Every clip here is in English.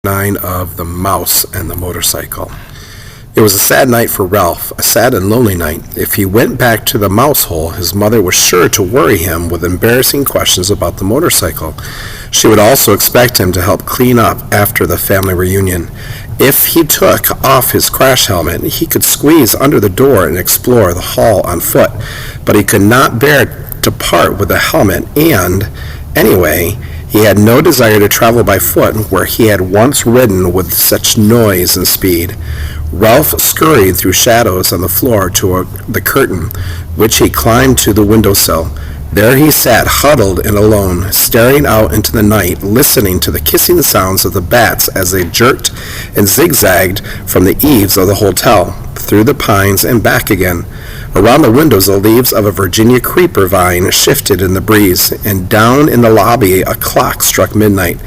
9 of The Mouse and the Motorcycle. It was a sad night for Ralph, a sad and lonely night. If he went back to the mouse hole, his mother was sure to worry him with embarrassing questions about the motorcycle. She would also expect him to help clean up after the family reunion. If he took off his crash helmet, he could squeeze under the door and explore the hall on foot, but he could not bear to part with the helmet, and, anyway, he had no desire to travel by foot where he had once ridden with such noise and speed. Ralph scurried through shadows on the floor to the curtain, which he climbed to the windowsill. There he sat, huddled and alone, staring out into the night, listening to the kissing sounds of the bats as they jerked and zigzagged from the eaves of the hotel, through the pines and back again. Around the windows, the leaves of a Virginia creeper vine shifted in the breeze, and down in the lobby a clock struck midnight.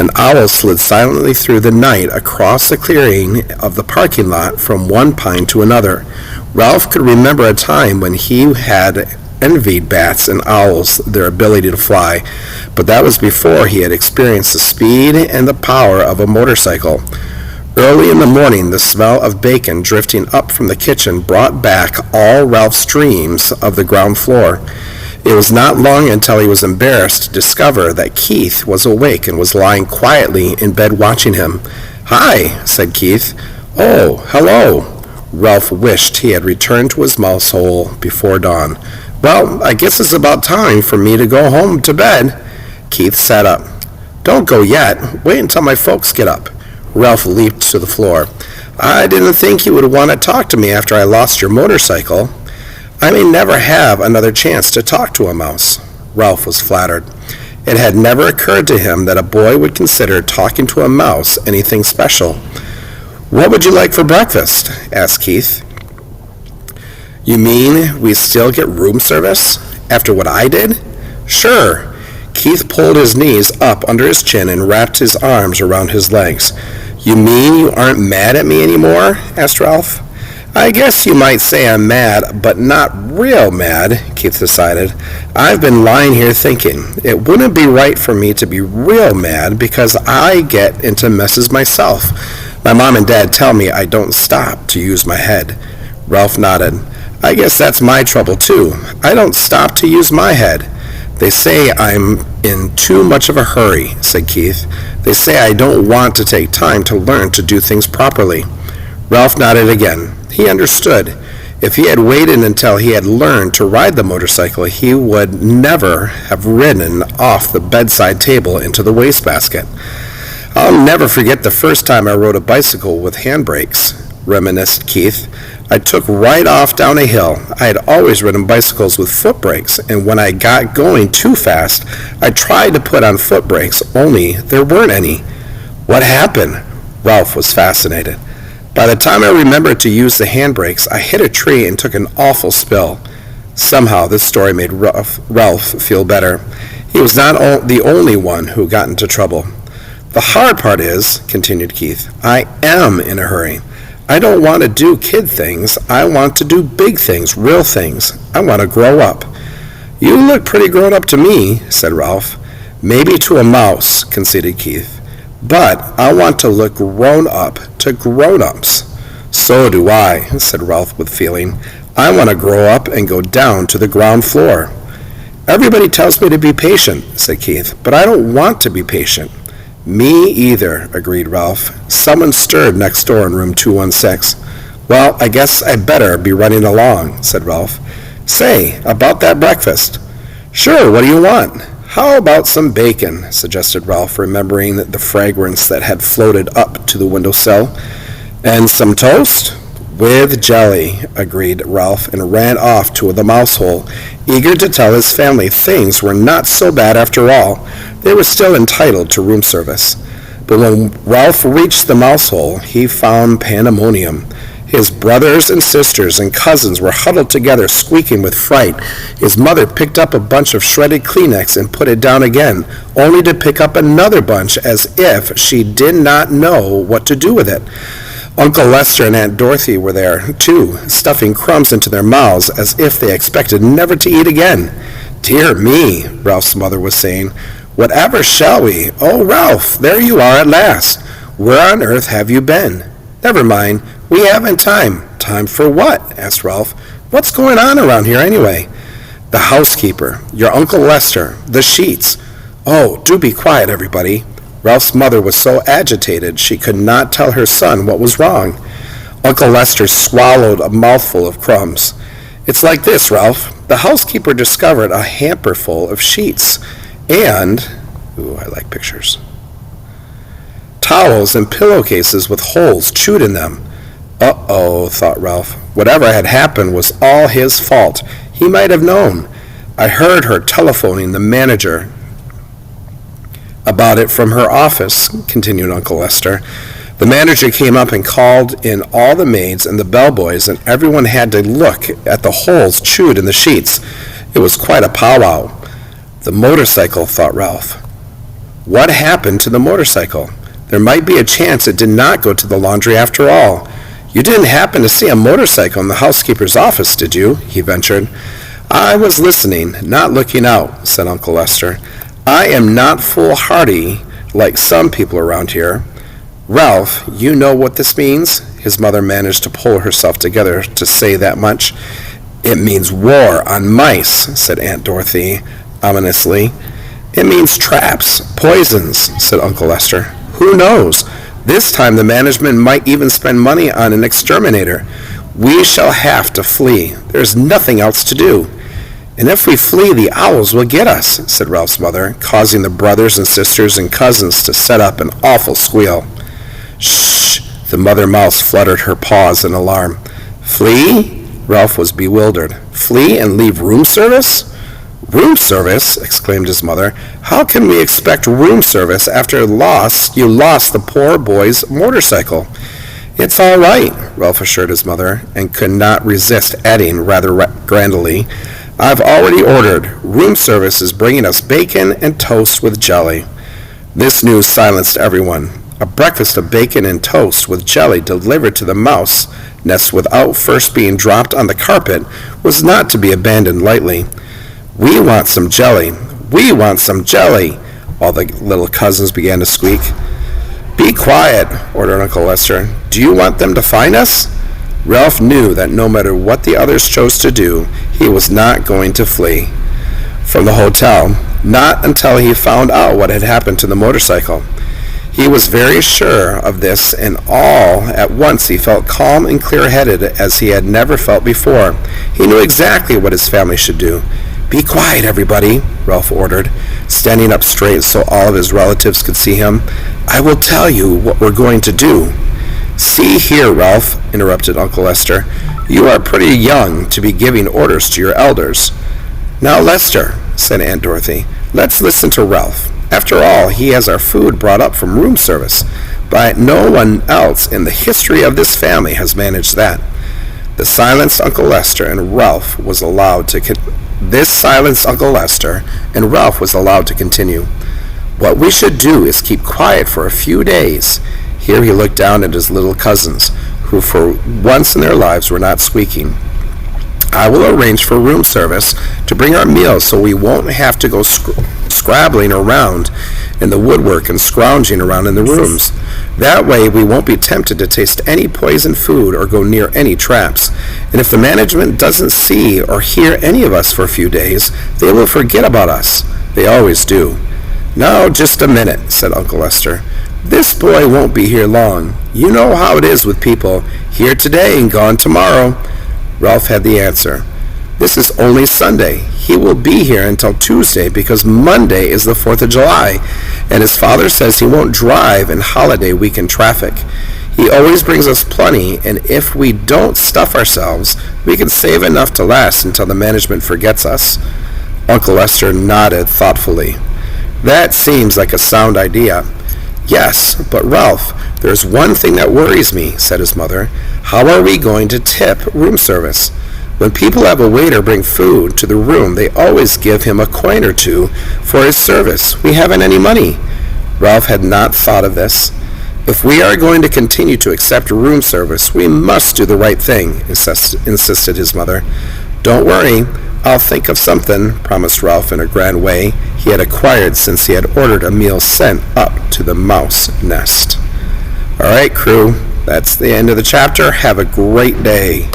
An owl slid silently through the night across the clearing of the parking lot from one pine to another. Ralph could remember a time when he had envied bats and owls their ability to fly, but that was before he had experienced the speed and the power of a motorcycle. Early in the morning, the smell of bacon drifting up from the kitchen brought back all Ralph's dreams of the ground floor. It was not long until he was embarrassed to discover that Keith was awake and was lying quietly in bed watching him. "Hi," said Keith. "Oh, hello." Ralph wished he had returned to his mouse hole before dawn. "Well, I guess it's about time for me to go home to bed." Keith sat up. "Don't go yet. Wait until my folks get up." Ralph leaped to the floor. "I didn't think you would want to talk to me after I lost your motorcycle." "I may never have another chance to talk to a mouse." Ralph was flattered. It had never occurred to him that a boy would consider talking to a mouse anything special. "What would you like for breakfast?" asked Keith. "You mean we still get room service? After what I did?" "Sure." Keith pulled his knees up under his chin and wrapped his arms around his legs. "You mean you aren't mad at me anymore?" asked Ralph. "I guess you might say I'm mad, but not real mad," Keith decided. "I've been lying here thinking. It wouldn't be right for me to be real mad because I get into messes myself. My mom and dad tell me I don't stop to use my head." Ralph nodded. "I guess that's my trouble too. I don't stop to use my head." "They say I'm in too much of a hurry," said Keith. "They say I don't want to take time to learn to do things properly." Ralph nodded again. He understood. If he had waited until he had learned to ride the motorcycle, he would never have ridden off the bedside table into the wastebasket. "I'll never forget the first time I rode a bicycle with handbrakes," reminisced Keith. "I took right off down a hill. I had always ridden bicycles with foot brakes, and when I got going too fast, I tried to put on foot brakes, only there weren't any." "What happened?" Ralph was fascinated. "By the time I remembered to use the handbrakes, I hit a tree and took an awful spill." Somehow this story made Ralph feel better. He was not the only one who got into trouble. "The hard part is," continued Keith, "I am in a hurry. I don't want to do kid things. I want to do big things, real things. I want to grow up." "You look pretty grown up to me," said Ralph. "Maybe to a mouse," conceded Keith. "But I want to look grown up to grown-ups." "So do I," said Ralph with feeling. "I want to grow up and go down to the ground floor." "Everybody tells me to be patient," said Keith, "but I don't want to be patient." "Me either," agreed Ralph. Someone stirred next door in room 216. "Well, I guess I'd better be running along," said Ralph. "Say, about that breakfast." "Sure, what do you want?" "How about some bacon?" suggested Ralph, remembering the fragrance that had floated up to the windowsill. "And some toast?" "With jelly," agreed Ralph, and ran off to the mouse hole, eager to tell his family things were not so bad after all. They were still entitled to room service. But when Ralph reached the mouse hole, he found pandemonium. His brothers and sisters and cousins were huddled together, squeaking with fright. His mother picked up a bunch of shredded Kleenex and put it down again, only to pick up another bunch as if she did not know what to do with it. Uncle Lester and Aunt Dorothy were there, too, stuffing crumbs into their mouths as if they expected never to eat again. "Dear me," Ralph's mother was saying. "Whatever shall we? Oh, Ralph, there you are at last. "Where on earth have you been?" "Never mind. We haven't time." "Time for what?" asked Ralph. "What's going on around here anyway?" "The housekeeper, your Uncle Lester, the sheets." "Oh, do be quiet, everybody." Ralph's mother was so agitated she could not tell her son what was wrong. Uncle Lester swallowed a mouthful of crumbs. "It's like this, Ralph. The housekeeper discovered a hamper full of sheets and, I like pictures, towels and pillowcases with holes chewed in them." "Uh-oh," thought Ralph. Whatever had happened was all his fault. He might have known. "I heard her telephoning the manager about it from her office," continued Uncle Lester. "The manager came up and called in all the maids and the bellboys, and everyone had to look at the holes chewed in the sheets. It was quite a powwow." "The motorcycle," thought Ralph. What happened to the motorcycle? There might be a chance it did not go to the laundry after all. "You didn't happen to see a motorcycle in the housekeeper's office, did you?" he ventured. "I was listening, not looking out," said Uncle Lester. "I am not foolhardy like some people around here." "Ralph, you know what this means?" His mother managed to pull herself together to say that much. "It means war on mice," said Aunt Dorothy ominously. "It means traps, poisons," said Uncle Lester. "Who knows? This time the management might even spend money on an exterminator. We shall have to flee. There's nothing else to do." "And if we flee, the owls will get us," said Ralph's mother, causing the brothers and sisters and cousins to set up an awful squeal. "Shh!" The mother mouse fluttered her paws in alarm. "Flee?" Ralph was bewildered. "Flee and leave room service?" "Room service?" exclaimed his mother. "How can we expect room service after you lost the poor boy's motorcycle?" "It's all right," Ralph assured his mother, and could not resist adding rather grandly, "I've already ordered. Room service is bringing us bacon and toast with jelly." This news silenced everyone. A breakfast of bacon and toast with jelly delivered to the mouse nest without first being dropped on the carpet was not to be abandoned lightly. "We want some jelly. We want some jelly," all the little cousins began to squeak. "Be quiet," ordered Uncle Lester. "Do you want them to find us?" Ralph knew that no matter what the others chose to do, he was not going to flee from the hotel, not until he found out what had happened to the motorcycle. He was very sure of this, and all at once he felt calm and clear-headed as he had never felt before. He knew exactly what his family should do. "Be quiet, everybody," Ralph ordered, standing up straight so all of his relatives could see him. "I will tell you what we're going to do." "See here, Ralph," interrupted Uncle Lester. "You are pretty young to be giving orders to your elders." "Now, Lester," said Aunt Dorothy, "let's listen to Ralph. After all, he has our food brought up from room service, but no one else in the history of this family has managed that." This silenced Uncle Lester, and Ralph was allowed to continue. "What we should do is keep quiet for a few days." Here he looked down at his little cousins, who for once in their lives were not squeaking. "I will arrange for room service to bring our meals so we won't have to go scrabbling around in the woodwork and scrounging around in the rooms. That way we won't be tempted to taste any poisoned food or go near any traps. And if the management doesn't see or hear any of us for a few days, they will forget about us. They always do." "Now, just a minute," said Uncle Lester. "This boy won't be here long. You know how it is with people. Here today and gone tomorrow." Ralph had the answer. "This is only Sunday. He will be here until Tuesday because Monday is the 4th of July, and his father says he won't drive in holiday weekend traffic. He always brings us plenty, and if we don't stuff ourselves, we can save enough to last until the management forgets us." Uncle Lester nodded thoughtfully. "That seems like a sound idea." "Yes, but Ralph, there's one thing that worries me," said his mother. "How are we going to tip room service? When people have a waiter bring food to the room, they always give him a coin or two for his service. We haven't any money." Ralph had not thought of this. "If we are going to continue to accept room service, we must do the right thing," insisted his mother. "Don't worry, I'll think of something," promised Ralph in a grand way he had acquired since he had ordered a meal sent up to the mouse nest. All right, crew, that's the end of the chapter. Have a great day.